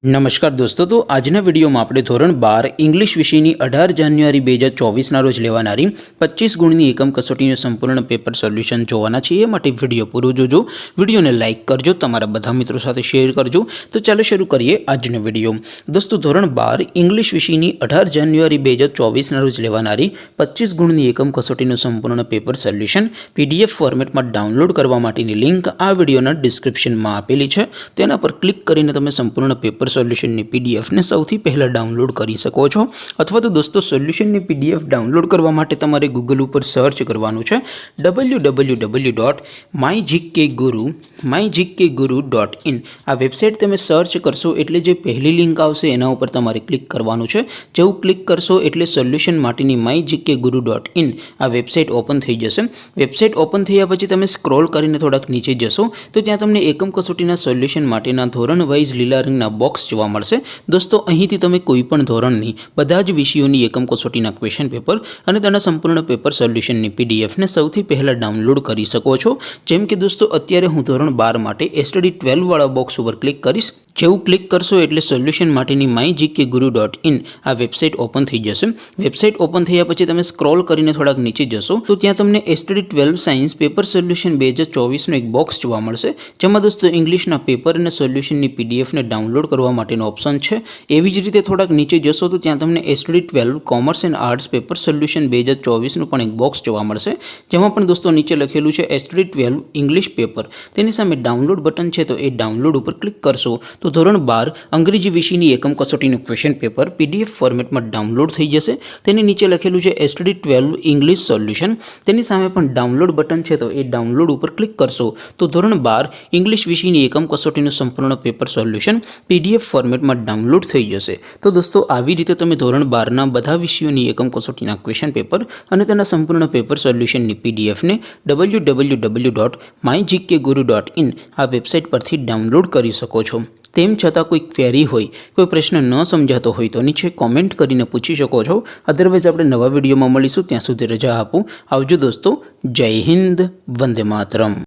નમસ્કાર દોસ્તો, તો આજના વિડીયોમાં આપણે ધોરણ 12 ઇંગ્લિશ વિષયની 18 જાન્યુઆરી 2024ના રોજ લેવાનારી 25 ગુણની એકમ કસોટીનું સંપૂર્ણ પેપર સોલ્યુશન જોવાના છીએ। એ માટે વિડીયો પૂરો જોજો, વિડીયોને લાઇક કરજો, તમારા બધા મિત્રો સાથે શેર કરજો। તો ચાલો શરૂ કરીએ આજનો વિડીયો। દોસ્તો, ધોરણ 12 ઇંગ્લિશ વિષયની 18 જાન્યુઆરી 2024ના રોજ લેવાનારી 25 ગુણની એકમ કસોટીનું સંપૂર્ણ પેપર સોલ્યુશન PDF ફોર્મેટમાં ડાઉનલોડ કરવા માટેની લિંક આ વિડીયોના ડિસ્ક્રિપ્શનમાં આપેલી છે। તેના પર ક્લિક કરીને તમે સંપૂર્ણ પેપર સોલ્યુશનની PDF ને સૌથી પહેલા ડાઉનલોડ કરી શકો છો। અથવા તો દોસ્તો, સોલ્યુશનની PDF ડાઉનલોડ કરવા માટે તમારે ગૂગલ ઉપર સર્ચ કરવાનું છે www.mygkguru.in। આ વેબસાઇટ તમે સર્ચ કરશો એટલે જે પહેલી લિંક આવશે એના ઉપર તમારે ક્લિક કરવાનું છે। જેવું ક્લિક કરશો એટલે સોલ્યુશન માટેની mygkguru.in આ વેબસાઇટ ઓપન થઈ જશે। વેબસાઇટ ઓપન થયા પછી તમે સ્ક્રોલ કરીને થોડાક નીચે જશો તો ત્યાં તમને એકમ કસોટીના સોલ્યુશન માટેના ધોરણ વાઇઝ લીલા રંગના બોક્સ જોવા મળશે। દોસ્તો, અહીંથી તમે કોઈપણ ધોરણની બધા જ વિષયોની એકમ કસોટીના ક્વેશ્ચન પેપર અને તેના સંપૂર્ણ પેપર સોલ્યુશનની PDF ને સૌથી પહેલા ડાઉનલોડ કરી શકો છો। જેમ કે દોસ્તો, અત્યારે હું ધોરણ 12 માટે STD 12 વાળા બોક્સ ઉપર ક્લિક કરીશ। જેવું ક્લિક કરશો એટલે સોલ્યુશન માટેની mygkguru.in આ વેબસાઇટ ઓપન થઈ જશે। વેબસાઇટ ઓપન થયા પછી તમે સ્ક્રોલ કરીને થોડાક નીચે જશો તો ત્યાં તમને STD 12 સાયન્સ પેપર સોલ્યુશન 2024નો એક બોક્સ જોવા મળશે, જેમાં દોસ્તો ઇંગ્લિશના પેપર અને સોલ્યુશનની PDF ને ડાઉનલોડ કરવા માટેનો ઓપ્શન છે। એવી જ રીતે થોડાક નીચે જશો તો ત્યાં તમને STD 12 commerce and arts paper solution 2024નું પણ એક બોક્સ જોવા મળશે, જેમાં પણ દોસ્તો નીચે લખેલું છે STD 12 ઇંગ્લિશ પેપર। તેની સામે ડાઉનલોડ બટન છે, તો એ ડાઉનલોડ ઉપર ક્લિક કરશો તો ધોરણ 12 અંગ્રેજી વિષયની એકમ કસોટીનું ક્વેશ્ચન પેપર PDF ફોર્મેટમાં ડાઉનલોડ થઈ જશે। તેની નીચે લખેલું છે STD 12 ઇંગ્લિશ સોલ્યુશન। તેની સામે પણ ડાઉનલોડ બટન છે, તો એ ડાઉનલોડ ઉપર ક્લિક કરશો તો ધોરણ 12 ઇંગ્લિશ વિષયની એકમ કસોટીનું સંપૂર્ણ પેપર સોલ્યુશન PDF ફોર્મેટમાં ડાઉનલોડ થઈ જશે। તો દોસ્તો, આવી રીતે તમે ધોરણ 12ના બધા વિષયોની એકમ કસોટીના ક્વેશ્ચન પેપર અને તેના સંપૂર્ણ પેપર સોલ્યુશનની PDF ને www.mygkguru.in આ વેબસાઇટ પરથી ડાઉનલોડ કરી શકો છો। તેમ છતાં કોઈ ક્વેરી હોય, કોઈ પ્રશ્ન ન સમજાતો હોય તો નીચે કોમેન્ટ કરીને પૂછી શકો છો। અધરવાઇઝ આપણે નવા વિડીયોમાં મળીશું, ત્યાં સુધી રજા આપું। આવજો દોસ્તો, જય હિન્દ, વંદે માતરમ।